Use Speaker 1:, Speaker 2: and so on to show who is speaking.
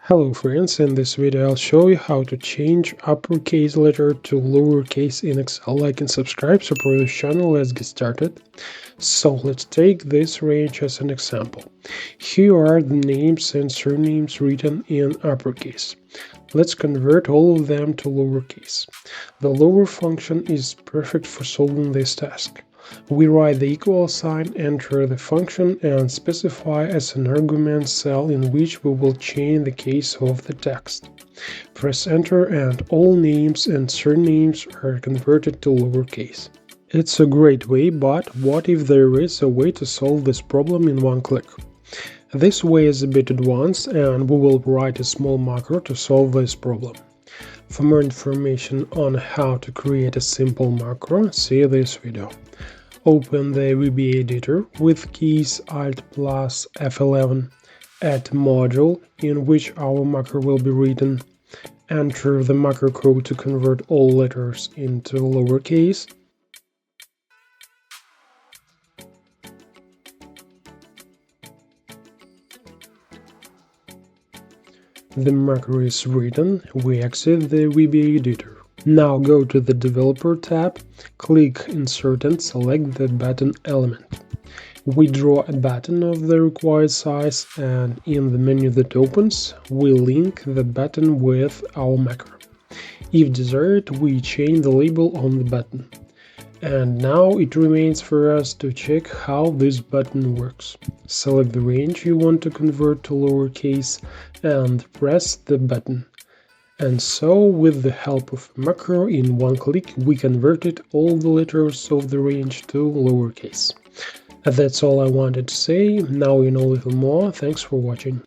Speaker 1: Hello friends, in this video I'll show you how to change uppercase letter to lowercase in Excel. Like and subscribe, support this channel. Let's get started. So let's take this range as an example. Here are the names and surnames written in uppercase. Let's convert all of them to lowercase. The lower function is perfect for solving this task. We write the equal sign, enter the function, and specify as an argument cell in which we will change the case of the text. Press enter and all names and surnames are converted to lowercase. It's a great way, but what if there is a way to solve this problem in one click? This way is a bit advanced, and we will write a small macro to solve this problem. For more information on how to create a simple macro, see this video. Open the VB editor with keys Alt plus F11, add module in which our macro will be written, enter the macro code to convert all letters into lowercase, the macro is written, we exit the VB editor. Now go to the Developer tab, click Insert and select the button element. We draw a button of the required size, and in the menu that opens, we link the button with our macro. If desired, we change the label on the button. And now it remains for us to check how this button works. Select the range you want to convert to lowercase and press the button. And so, with the help of a macro, in one click we converted all the letters of the range to lowercase. That's all I wanted to say. Now you know a little more. Thanks for watching.